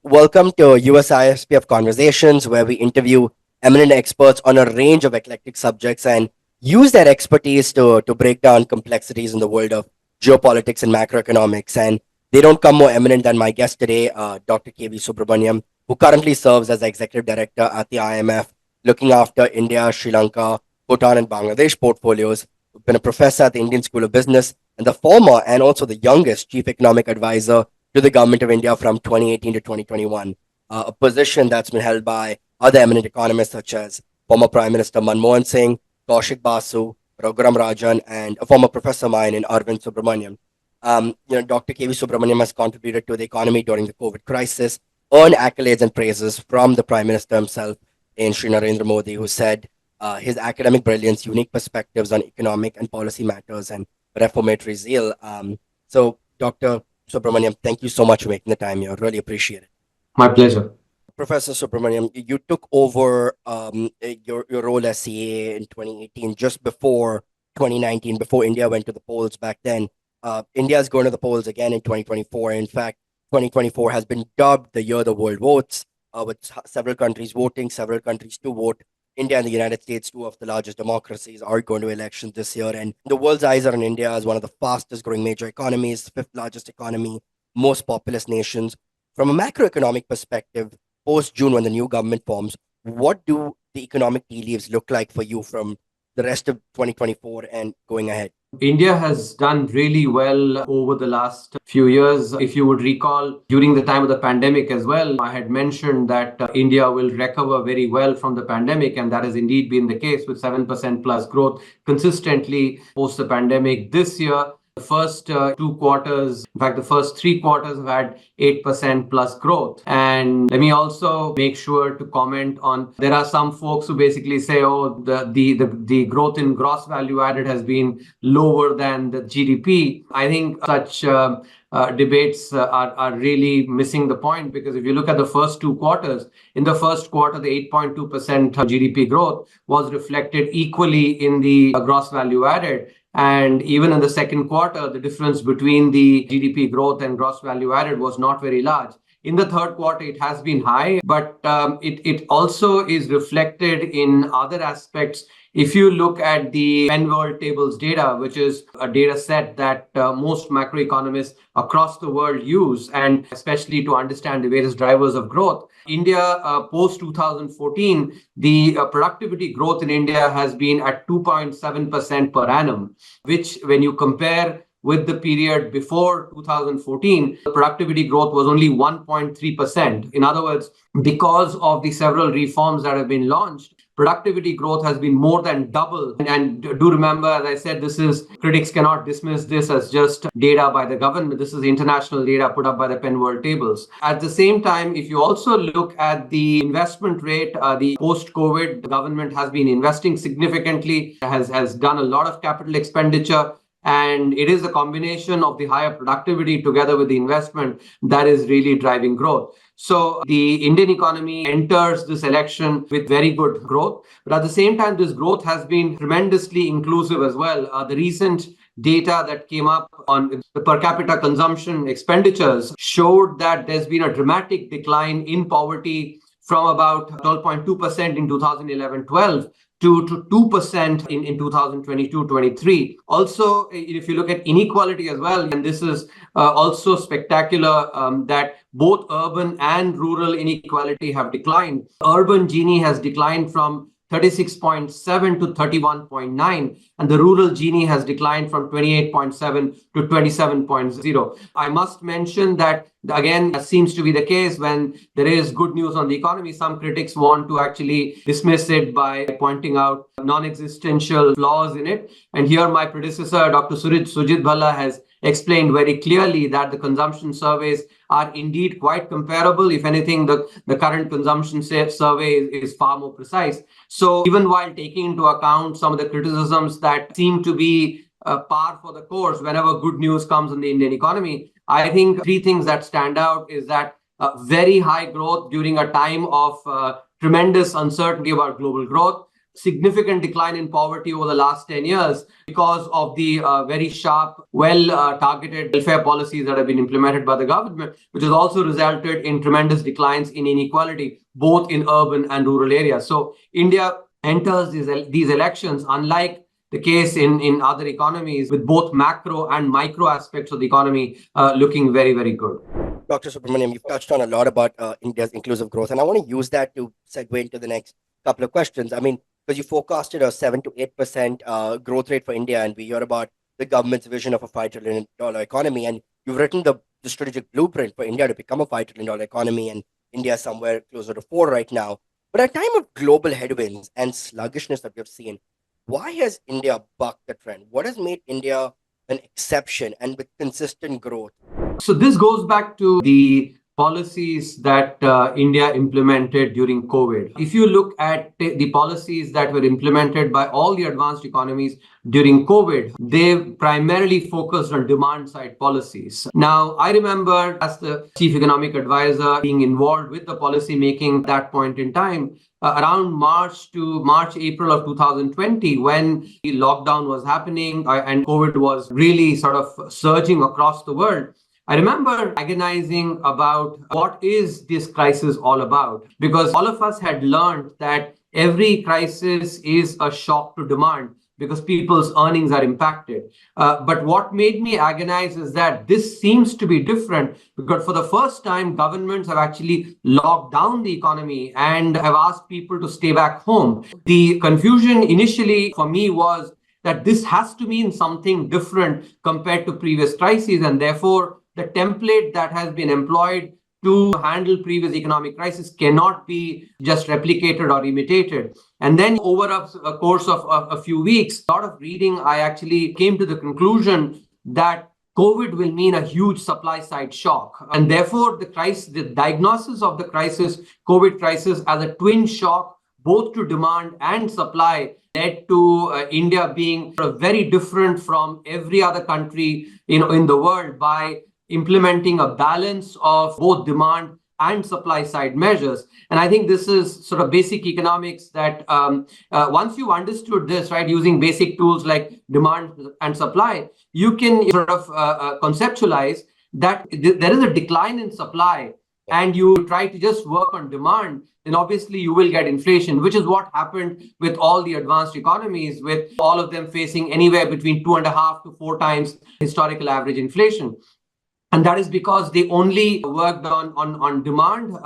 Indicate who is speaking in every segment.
Speaker 1: Welcome to USISPF Conversations, where we interview eminent experts on a range of eclectic subjects and use their expertise to break down complexities in the world of geopolitics and macroeconomics. And they don't come more eminent than my guest today, Dr. KV Subramanian, who currently serves as the Executive Director at the IMF, looking after India, Sri Lanka, Bhutan, and Bangladesh portfolios. Who's been a professor at the Indian School of Business and the former and also the youngest Chief Economic Advisor to the government of India from 2018 to 2021, a position that's been held by other eminent economists such as former Prime Minister Manmohan Singh, Kaushik Basu, Raghuram Rajan, and a former professor of mine in Arvind Subramanian. Dr. KV Subramanian has contributed to the economy during the COVID crisis, earned accolades and praises from the Prime Minister himself in Sri Narendra Modi, who said his academic brilliance, unique perspectives on economic and policy matters, and reformatory zeal. Dr. Subramaniam, thank you so much for making the time here. Really appreciate it.
Speaker 2: My pleasure.
Speaker 1: Professor Subramaniam, you took over your role as CA in 2018, just before 2019, before India went to the polls back then. India is going to the polls again in 2024. In fact, 2024 has been dubbed the year the world votes, with several countries voting, several countries to vote. India and the United States, two of the largest democracies, are going to elections this year. And the world's eyes are on India as one of the fastest growing major economies, fifth largest economy, most populous nations. From a macroeconomic perspective, post June, when the new government forms, what do the economic tea leaves look like for you from the rest of 2024 and going ahead?
Speaker 2: India has done really well over the last few years. If you would recall, during the time of the pandemic as well, I had mentioned that India will recover very well from the pandemic, and that has indeed been the case with 7% plus growth consistently post the pandemic. This year, the first 2 quarters, in fact, the first 3 quarters have had 8% plus growth. And let me also make sure to comment on, there are some folks who basically say, oh, the growth in gross value added has been lower than the GDP. I think such debates are really missing the point, because if you look at the first 2 quarters, in the first quarter, the 8.2% GDP growth was reflected equally in the gross value added. And even in the second quarter, the difference between the GDP growth and gross value added was not very large. In the third quarter, it has been high, but it also is reflected in other aspects. If you look at the Penn World Tables data, which is a data set that most macroeconomists across the world use, and especially to understand the various drivers of growth, India post 2014, the productivity growth in India has been at 2.7% per annum, which when you compare with the period before 2014, the productivity growth was only 1.3%. In other words, because of the several reforms that have been launched, productivity growth has been more than double. And do remember, as I said, critics cannot dismiss this as just data by the government. This is international data put up by the Penn World Tables. At the same time, if you also look at the investment rate, the post-COVID government has been investing significantly, has done a lot of capital expenditure. And it is a combination of the higher productivity together with the investment that is really driving growth. So the Indian economy enters this election with very good growth. But at the same time, this growth has been tremendously inclusive as well. The recent data that came up on the per capita consumption expenditures showed that there's been a dramatic decline in poverty from about 12.2% in 2011-12 to 2% in 2022-23. Also, if you look at inequality as well, and this is also spectacular, that both urban and rural inequality have declined. Urban Gini has declined from 36.7 to 31.9, and the rural Gini has declined from 28.7 to 27.0. I must mention that, again, that seems to be the case when there is good news on the economy. Some critics want to actually dismiss it by pointing out non-existential flaws in it. And here my predecessor, Dr. Sujit Bhalla, has explained very clearly that the consumption surveys are indeed quite comparable. If anything, the current consumption survey is far more precise. So even while taking into account some of the criticisms that seem to be par for the course whenever good news comes in the Indian economy, I think three things that stand out is that very high growth during a time of tremendous uncertainty about global growth. significant decline in poverty over the last 10 years because of the very sharp, well-targeted welfare policies that have been implemented by the government, which has also resulted in tremendous declines in inequality, both in urban and rural areas. So India enters these elections, unlike the case in other economies, with both macro and micro aspects of the economy looking very, very good.
Speaker 1: Dr. Subramanian, you've touched on a lot about India's inclusive growth, and I want to use that to segue into the next couple of questions. I mean, because you forecasted a 7 to 8% growth rate for India, and we hear about the government's vision of a $5 trillion economy, and you've written the strategic blueprint for India to become a $5 trillion economy, and India is somewhere closer to 4 right now. But at a time of global headwinds and sluggishness that we've seen, why has India bucked the trend? What has made India an exception and with consistent growth?
Speaker 2: So this goes back to the policies that India implemented during COVID. If you look at the policies that were implemented by all the advanced economies during COVID, they primarily focused on demand side policies. Now, I remember as the chief economic advisor being involved with the policy making at that point in time, around April of 2020, when the lockdown was happening and COVID was really sort of surging across the world. I remember agonizing about what is this crisis all about, because all of us had learned that every crisis is a shock to demand because people's earnings are impacted. But what made me agonize is that this seems to be different, because for the first time, governments have actually locked down the economy and have asked people to stay back home. The confusion initially for me was that this has to mean something different compared to previous crises, and therefore the template that has been employed to handle previous economic crisis cannot be just replicated or imitated. And then over a course of a few weeks, a lot of reading, I actually came to the conclusion that COVID will mean a huge supply side shock. And therefore, the diagnosis of the crisis, COVID crisis, as a twin shock, both to demand and supply, led to India being very different from every other country in the world by implementing a balance of both demand and supply side measures. And I think this is sort of basic economics that once you've understood this, right, using basic tools like demand and supply, you can sort of conceptualize that there is a decline in supply and you try to just work on demand, then obviously you will get inflation, which is what happened with all the advanced economies, with all of them facing anywhere between 2.5 to 4 times historical average inflation. And that is because they only worked on demand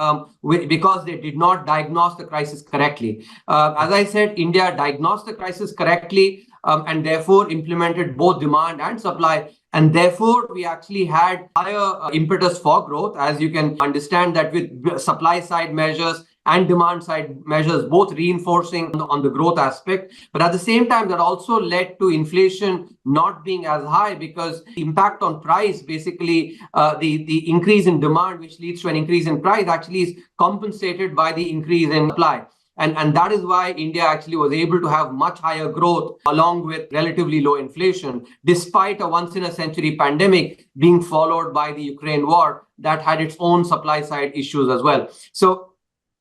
Speaker 2: because they did not diagnose the crisis correctly. As I said, India diagnosed the crisis correctly and therefore implemented both demand and supply. And therefore, we actually had higher impetus for growth, as you can understand that with supply side measures and demand side measures, both reinforcing on the growth aspect. But at the same time, that also led to inflation not being as high, because the impact on price, basically the increase in demand, which leads to an increase in price, actually is compensated by the increase in supply. And that is why India actually was able to have much higher growth along with relatively low inflation, despite a once-in-a-century pandemic being followed by the Ukraine war that had its own supply side issues as well. So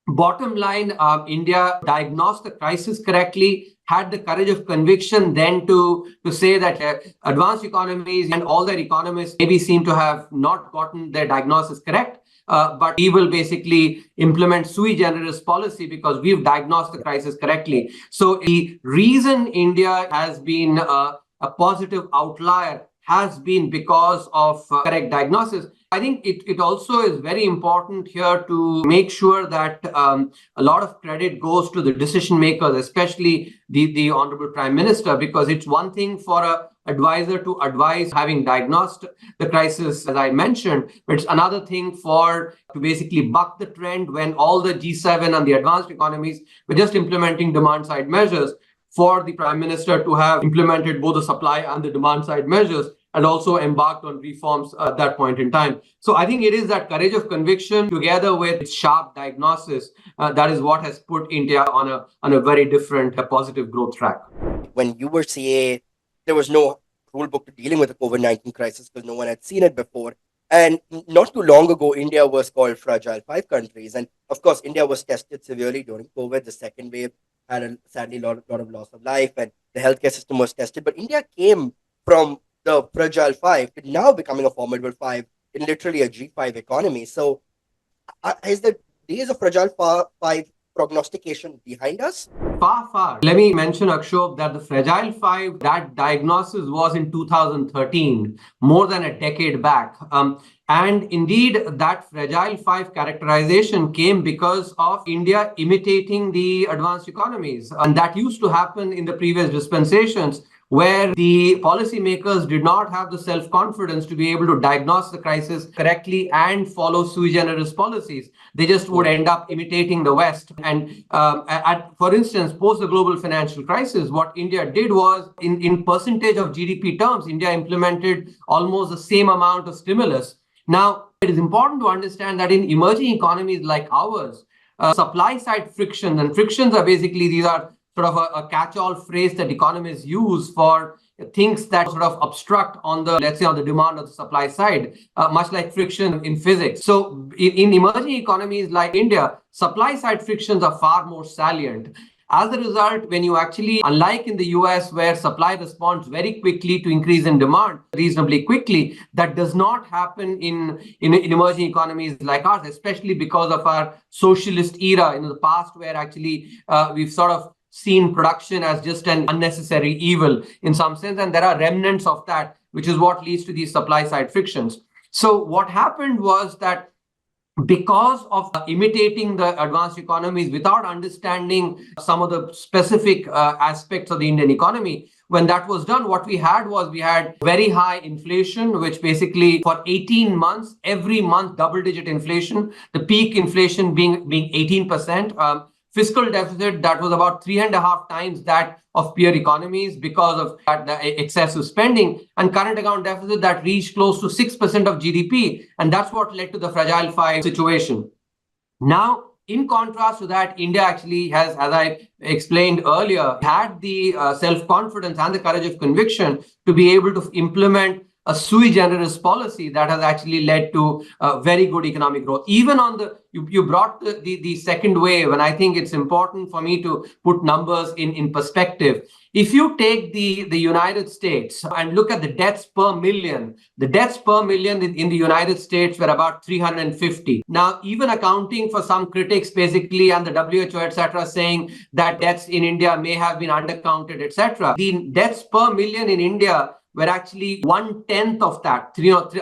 Speaker 2: bottom line, India diagnosed the crisis correctly, had the courage of conviction then to say that advanced economies and all their economists maybe seem to have not gotten their diagnosis correct. But we will basically implement sui generis policy because we've diagnosed the crisis correctly. So the reason India has been a positive outlier has been because of correct diagnosis. I think it also is very important here to make sure that a lot of credit goes to the decision makers, especially the Honorable Prime Minister, because it's one thing for a advisor to advise having diagnosed the crisis, as I mentioned, but it's another thing to basically buck the trend when all the G7 and the advanced economies were just implementing demand side measures, for the Prime Minister to have implemented both the supply and the demand side measures and also embarked on reforms at that point in time. So I think it is that courage of conviction together with sharp diagnosis that is what has put India on a very different positive growth track.
Speaker 1: When you were CA, there was no rule book to dealing with the COVID-19 crisis because no one had seen it before. And not too long ago, India was called Fragile 5 countries. And of course, India was tested severely during COVID, the second wave. had sadly lot of loss of life, and the healthcare system was tested. But India came from the fragile five to now becoming a formidable five in literally a G5 economy. So is the days of fragile five prognostication behind us?
Speaker 2: Far, far. Let me mention, Akshobh, that the Fragile Five, that diagnosis was in 2013, more than a decade back. And indeed, that Fragile Five characterization came because of India imitating the advanced economies. And that used to happen in the previous dispensations, where the policymakers did not have the self-confidence to be able to diagnose the crisis correctly and follow sui generis policies. They just would end up imitating the West. And for instance, post the global financial crisis, what India did was, in percentage of GDP terms, India implemented almost the same amount of stimulus. Now, it is important to understand that in emerging economies like ours, supply side frictions, and frictions are basically, these are sort of a catch-all phrase that economists use for things that sort of obstruct on the, let's say, on the demand or the supply side, much like friction in physics. So in emerging economies like India, supply side frictions are far more salient. As a result, when you actually, unlike in the US, where supply responds very quickly to increase in demand reasonably quickly, that does not happen in emerging economies like ours, especially because of our socialist era in the past, where actually we've sort of seen production as just an unnecessary evil in some sense. And there are remnants of that, which is what leads to these supply side frictions. So what happened was that because of imitating the advanced economies without understanding some of the specific aspects of the Indian economy, when that was done, what we had very high inflation, which basically for 18 months, every month, double-digit inflation, the peak inflation being 18%. Fiscal deficit that was about 3.5 times that of peer economies because of the excessive spending, and current account deficit that reached close to 6% of GDP. And that's what led to the Fragile Five situation. Now, in contrast to that, India actually has, as I explained earlier, had the self-confidence and the courage of conviction to be able to implement a sui generis policy that has actually led to very good economic growth. Even on the, you brought the second wave, and I think it's important for me to put numbers in perspective. If you take the United States and look at the deaths per million, the deaths per million in the United States were about 350. Now, even accounting for some critics basically and the WHO, etc., saying that deaths in India may have been undercounted, etc., the deaths per million in India were actually 1/10 of that,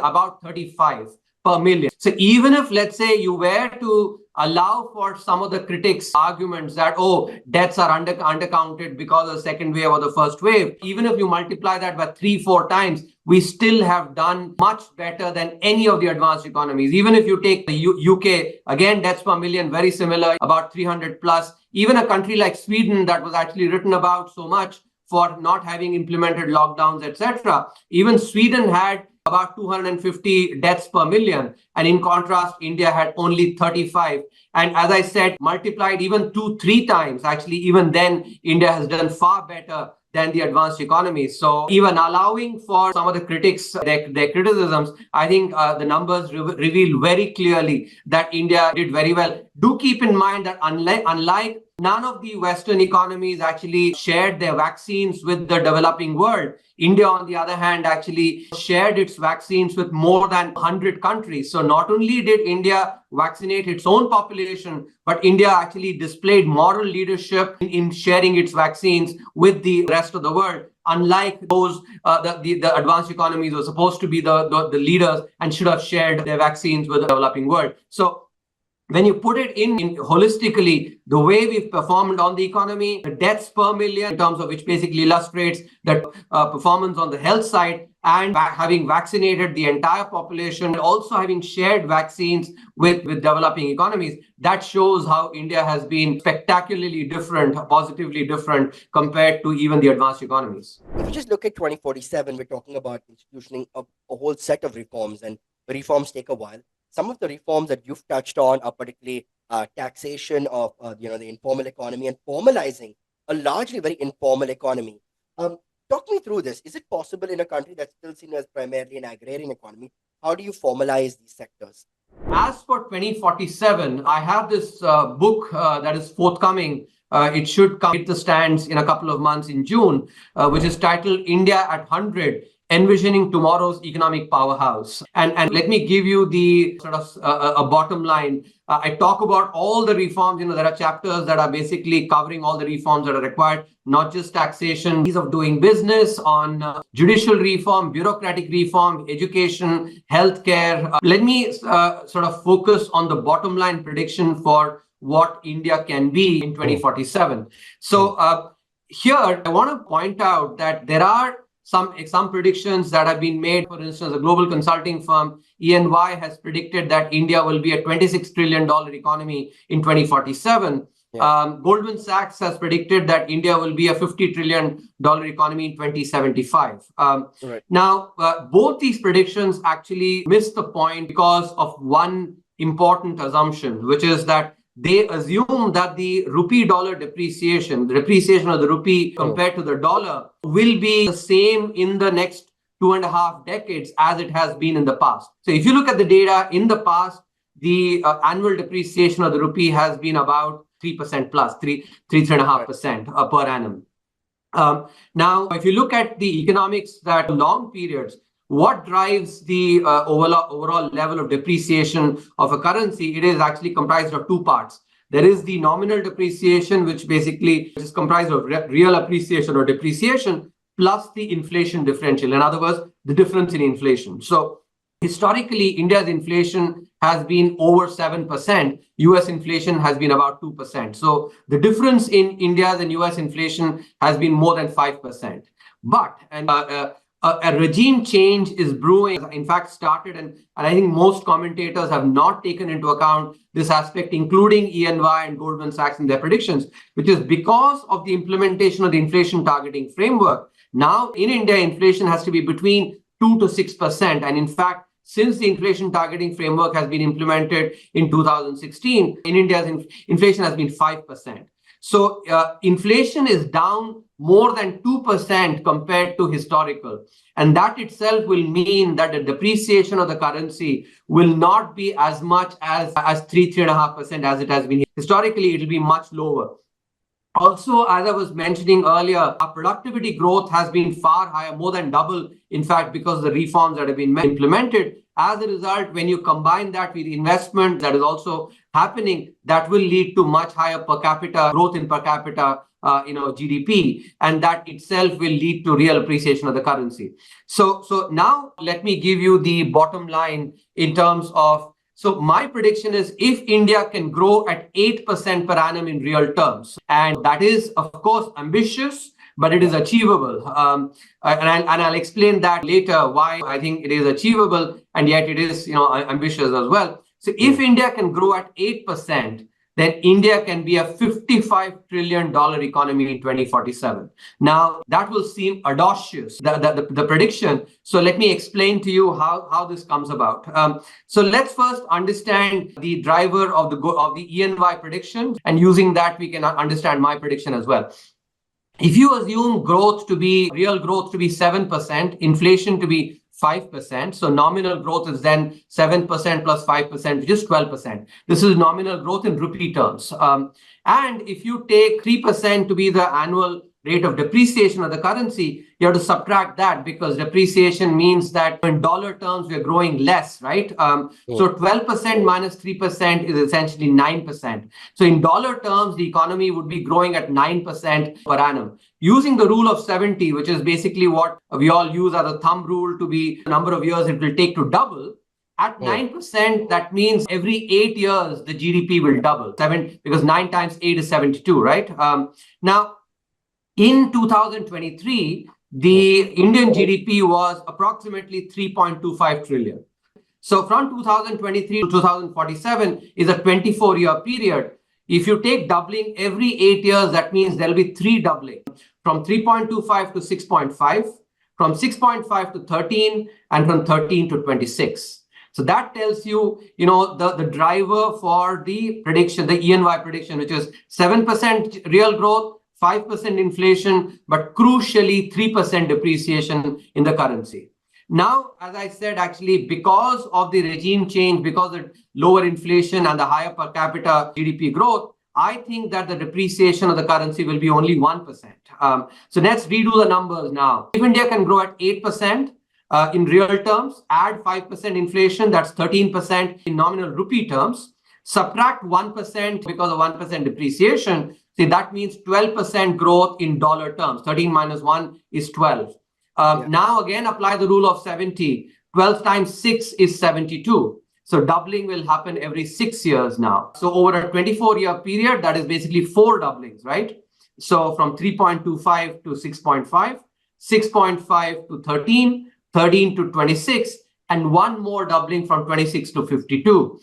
Speaker 2: about 35 per million. So even if, let's say, you were to allow for some of the critics' arguments that, oh, deaths are undercounted because of the second wave or the first wave, even if you multiply that by 3-4 times, we still have done much better than any of the advanced economies. Even if you take the UK, again, deaths per million, very similar, about 300 plus. Even a country like Sweden, that was actually written about so much for not having implemented lockdowns, etc. Even Sweden had about 250 deaths per million. And in contrast, India had only 35. And as I said, multiplied even 2-3 times, actually, even then, India has done far better than the advanced economies. So even allowing for some of the critics, their criticisms, I think the numbers reveal very clearly that India did very well. Do keep in mind that unlike none of the Western economies actually shared their vaccines with the developing world, India, on the other hand, actually shared its vaccines with more than 100 countries. So not only did India vaccinate its own population, but India actually displayed moral leadership in sharing its vaccines with the rest of the world. Unlike those, the advanced economies were supposed to be the leaders and should have shared their vaccines with the developing world. So when you put it in holistically, the way we've performed on the economy, the deaths per million, in terms of which basically illustrates that performance on the health side, and having vaccinated the entire population, also having shared vaccines with developing economies, that shows how India has been spectacularly different, positively different compared to even the advanced economies.
Speaker 1: If you just look at 2047, we're talking about institutioning a whole set of reforms, and the reforms take a while. Some of the reforms that you've touched on are particularly taxation of the informal economy and formalizing a largely very informal economy. Talk me through this. Is it possible in a country that's still seen as primarily an agrarian economy? How do you formalize these sectors?
Speaker 2: As for 2047, I have this book that is forthcoming It should hit the stands in a couple of months in June, which is titled India at 100, Envisioning Tomorrow's Economic Powerhouse. And let me give you the sort of a bottom line. I talk about all the reforms. There are chapters that are basically covering all the reforms that are required, not just taxation, ease of doing business, on judicial reform, bureaucratic reform, education, healthcare. Let me sort of focus on the bottom line prediction for what India can be in 2047. So here, I want to point out that there are some predictions that have been made. For instance, a global consulting firm, EY, has predicted that India will be a $26 trillion economy in 2047. Goldman Sachs has predicted that India will be a $50 trillion economy in 2075. Now, both these predictions actually miss the point because of one important assumption, which is that they assume that the rupee-dollar depreciation, the depreciation of the rupee compared to the dollar, will be the same in the next 2.5 decades as it has been in the past. So if you look at the data in the past, the annual depreciation of the rupee has been about 3% plus, 3.5% per annum. Now, if you look at the economics that long periods, what drives the overall level of depreciation of a currency? It is actually comprised of two parts. There is the nominal depreciation, which basically is comprised of real appreciation or depreciation, plus the inflation differential. In other words, the difference in inflation. So historically, India's inflation has been over 7%. US inflation has been about 2%. So the difference in India's and US inflation has been more than 5%. But, a regime change is brewing, in fact, started, and I think most commentators have not taken into account this aspect, including EY and Goldman Sachs in their predictions, which is because of the implementation of the inflation targeting framework. Now, in India, inflation has to be between 2 to 6%. And in fact, since the inflation targeting framework has been implemented in 2016, in India's inflation has been 5%. So inflation is down more than 2% compared to historical. And that itself will mean that the depreciation of the currency will not be as much as 3.5% as it has been. Historically, it will be much lower. Also, as I was mentioning earlier, our productivity growth has been far higher, more than double, in fact, because of the reforms that have been implemented. As a result, when you combine that with investment that is also happening, that will lead to much higher per capita growth in per capita GDP, and that itself will lead to real appreciation of the currency. So now let me give you the bottom line in terms of, so my prediction is if India can grow at 8% per annum in real terms, and that is, of course, ambitious, but it is achievable. And I'll explain that later, why I think it is achievable, and yet it is ambitious as well. So if India can grow at 8%, then India can be a $55 trillion economy in 2047. Now, that will seem audacious, the prediction. So let me explain to you how this comes about. So let's first understand the driver of the EY prediction, and using that, we can understand my prediction as well. If you assume real growth to be 7%, inflation to be 5%. So nominal growth is then 7% plus 5%, which is 12%. This is nominal growth in rupee terms. And if you take 3% to be the annual rate of depreciation of the currency, you have to subtract that, because depreciation means that in dollar terms, we're growing less, right? So 12% minus 3% is essentially 9%. So in dollar terms, the economy would be growing at 9% per annum. Using the rule of 70, which is basically what we all use as a thumb rule to be the number of years it will take to double, at 9%, that means every 8 years, the GDP will double. Because 9 times 8 is 72, right? Now, in 2023, the Indian GDP was approximately 3.25 trillion. So from 2023 to 2047 is a 24-year period. If you take doubling every 8 years, that means there'll be 3 doubling, from 3.25 to 6.5, from 6.5 to 13, and from 13 to 26. So that tells you, the driver for the prediction, the EY prediction, which is 7% real growth, 5% inflation, but crucially 3% depreciation in the currency. Now, as I said, actually, because of the regime change, because of lower inflation and the higher per capita GDP growth, I think that the depreciation of the currency will be only 1%. So let's redo the numbers now. If India can grow at 8% in real terms, add 5% inflation, that's 13% in nominal rupee terms, subtract 1% because of 1% depreciation, see, that means 12% growth in dollar terms. 13 minus 1 is 12. Now again, apply the rule of 70. 12 times 6 is 72. So doubling will happen every 6 years now. So over a 24-year period, that is basically 4 doublings, right? So from 3.25 to 6.5, 6.5 to 13, 13 to 26, and one more doubling from 26 to 52.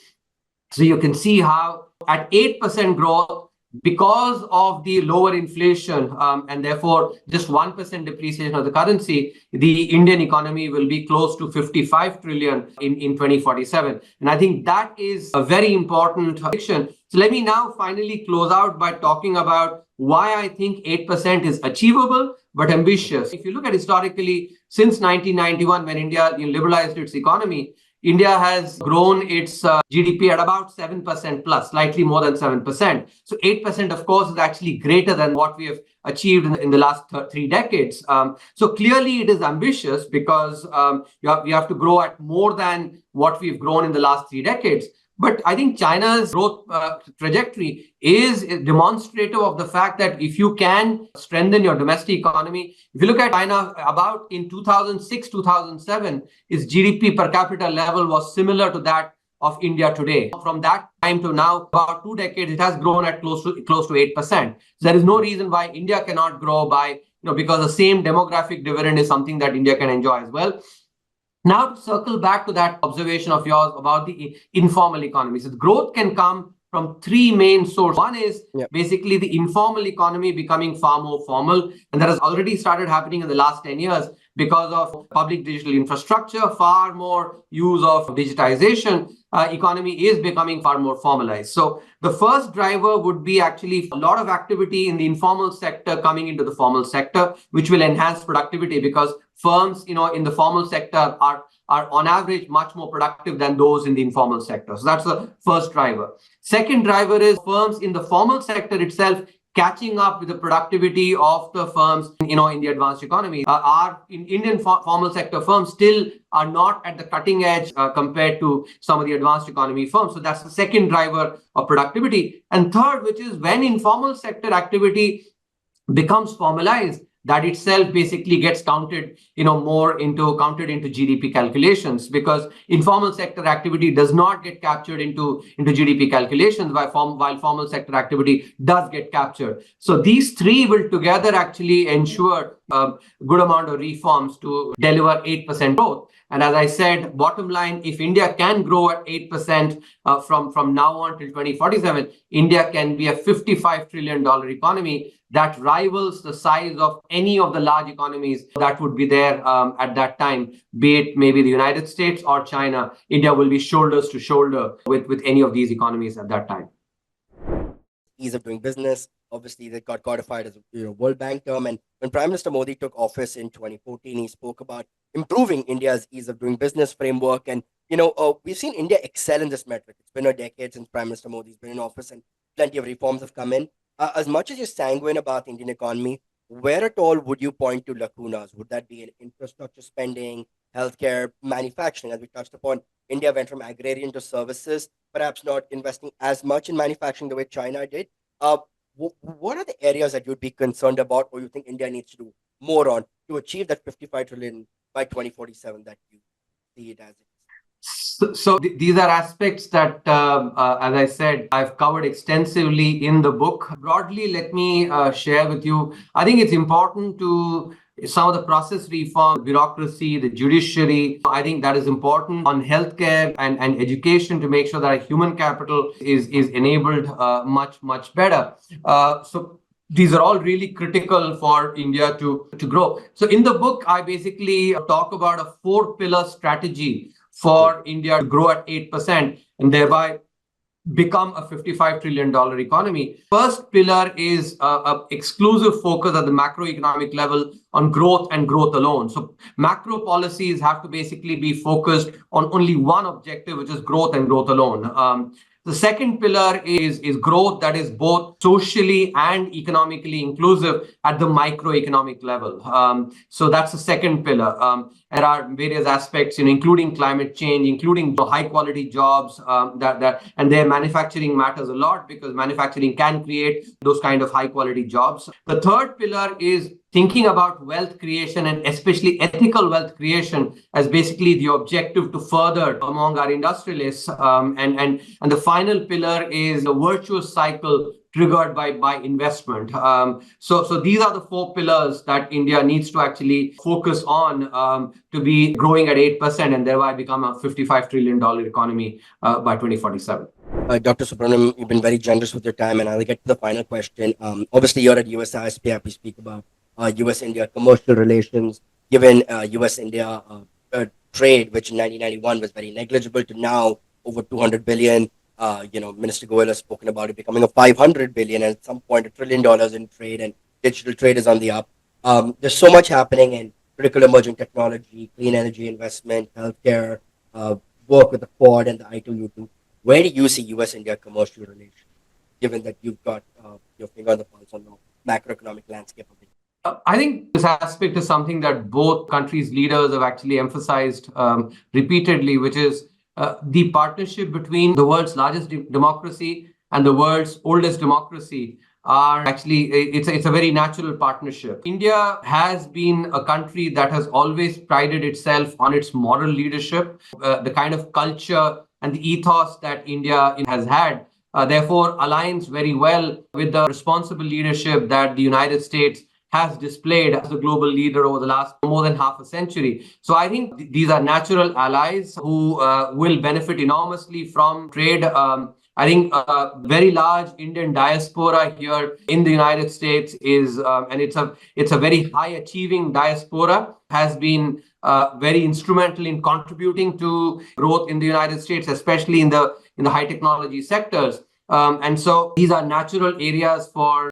Speaker 2: So you can see how at 8% growth, because of the lower inflation and therefore just 1% depreciation of the currency, the Indian economy will be close to 55 trillion in 2047. And I think that is a very important prediction. So let me now finally close out by talking about why I think 8% is achievable but ambitious. If you look at historically, since 1991, when India liberalized its economy, India has grown its GDP at about 7% plus, slightly more than 7%. So 8%, of course, is actually greater than what we have achieved in the last 3 decades. So clearly it is ambitious because you have to grow at more than what we've grown in the last 3 decades. But I think China's growth trajectory is demonstrative of the fact that if you can strengthen your domestic economy, if you look at China, about in 2006, 2007, its GDP per capita level was similar to that of India today. From that time to now, about 2 decades, it has grown at close to 8%. So there is no reason why India cannot grow by, because the same demographic dividend is something that India can enjoy as well. Now, to circle back to that observation of yours about the informal economy. So the growth can come from 3 main sources. One is basically the informal economy becoming far more formal. And that has already started happening in the last 10 years because of public digital infrastructure, far more use of digitization. Economy is becoming far more formalized. So the first driver would be actually a lot of activity in the informal sector coming into the formal sector, which will enhance productivity because firms, in the formal sector are on average much more productive than those in the informal sector. So that's the first driver. Second driver is firms in the formal sector itself catching up with the productivity of the firms, in the advanced economy. Our Indian formal sector firms still are not at the cutting edge compared to some of the advanced economy firms. So that's the second driver of productivity. And third, which is when informal sector activity becomes formalized, that itself basically gets counted, more into GDP calculations, because informal sector activity does not get captured into GDP calculations, while formal sector activity does get captured. So these 3 will together actually ensure a good amount of reforms to deliver 8% growth. And as I said, bottom line, if India can grow at 8% from now on till 2047, India can be a $55 trillion economy that rivals the size of any of the large economies that would be there at that time, be it maybe the United States or China. India will be shoulders to shoulder with any of these economies at that time.
Speaker 1: Ease of doing business, obviously, that got codified as a World Bank term. And when Prime Minister Modi took office in 2014, he spoke about improving India's ease of doing business framework. And we've seen India excel in this metric. It's been a decade since Prime Minister Modi's been in office, and plenty of reforms have come in. As much as you're sanguine about the Indian economy, where at all would you point to lacunas? Would that be in infrastructure spending, healthcare, manufacturing? As we touched upon, India went from agrarian to services, perhaps not investing as much in manufacturing the way China did. What are the areas that you'd be concerned about, or you think India needs to do more on to achieve that 55 trillion by 2047 that you see it as?
Speaker 2: So these are aspects that, as I said, I've covered extensively in the book. Broadly, let me share with you. I think it's important to some of the process reform, bureaucracy, the judiciary. I think that is important on healthcare and education to make sure that our human capital is enabled much better. So these are all really critical for India to grow. So in the book, I basically talk about a 4-pillar strategy for India to grow at 8% and thereby become a $55 trillion economy. First pillar is a exclusive focus at the macroeconomic level on growth and growth alone. So macro policies have to basically be focused on only one objective, which is growth and growth alone. The second pillar is growth that is both socially and economically inclusive at the microeconomic level. So that's the second pillar. There are various aspects, including climate change, including high quality jobs, and their manufacturing matters a lot because manufacturing can create those kind of high quality jobs. The third pillar is thinking about wealth creation and especially ethical wealth creation as basically the objective to further among our industrialists. And the final pillar is a virtuous cycle triggered by investment. So these are the four pillars that India needs to actually focus on to be growing at 8% and thereby become a $55 trillion economy by 2047.
Speaker 1: Dr. Subramanian, you've been very generous with your time, and I'll get to the final question. Obviously, you're at USISPF. We speak about US-India commercial relations, given US-India trade, which in 1991 was very negligible, to now over 200 billion. Minister Goyal has spoken about it becoming a 500 billion, and at some point $1 trillion in trade, and digital trade is on the up. There's so much happening in critical emerging technology, clean energy investment, healthcare, work with the Quad and the I2U2. Where do you see US-India commercial relations, given that you've got your finger on the pulse on the macroeconomic landscape of the
Speaker 2: I think this aspect is something that both countries' leaders have actually emphasized repeatedly, which is the partnership between the world's largest democracy and the world's oldest democracy are actually, it's a very natural partnership. India has been a country that has always prided itself on its moral leadership, the kind of culture and the ethos that India has had. Therefore, aligns very well with the responsible leadership that the United States has displayed as a global leader over the last more than half a century. So I think these are natural allies who will benefit enormously from trade. I think a very large Indian diaspora here in the United States is, and it's a very high achieving diaspora, has been very instrumental in contributing to growth in the United States, especially in the high technology sectors. And so these are natural areas for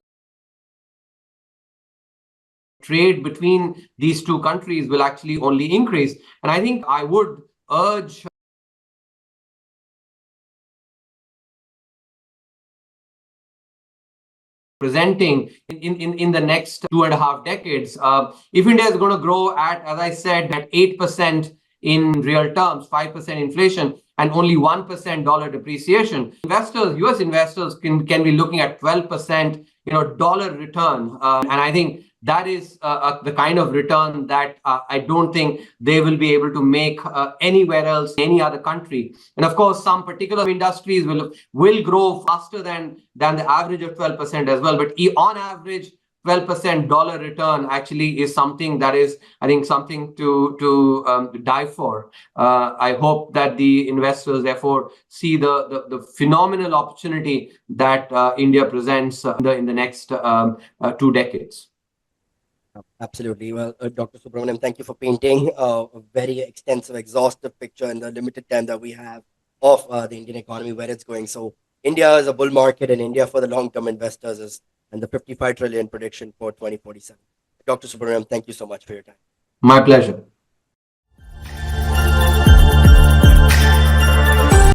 Speaker 2: trade between these two countries will actually only increase. And I think I would urge presenting in the next 2.5 decades. If India is going to grow at, as I said, at 8% in real terms, 5% inflation, and only 1% dollar depreciation, US investors can be looking at 12% dollar return. And I think that is the kind of return that I don't think they will be able to make anywhere else, any other country. And of course, some particular industries will grow faster than the average of 12% as well. But on average, 12% dollar return actually is something that is, I think, something to die for. I hope that the investors therefore see the phenomenal opportunity that India presents in the next 2 decades.
Speaker 1: Absolutely. Well, Dr. Subramanian, thank you for painting a very extensive, exhaustive picture in the limited time that we have of the Indian economy, where it's going. So India is a bull market, and India for the long-term investors is, and the 55 trillion prediction for 2047. Dr. Subramanian, thank you so much for your time.
Speaker 2: My pleasure.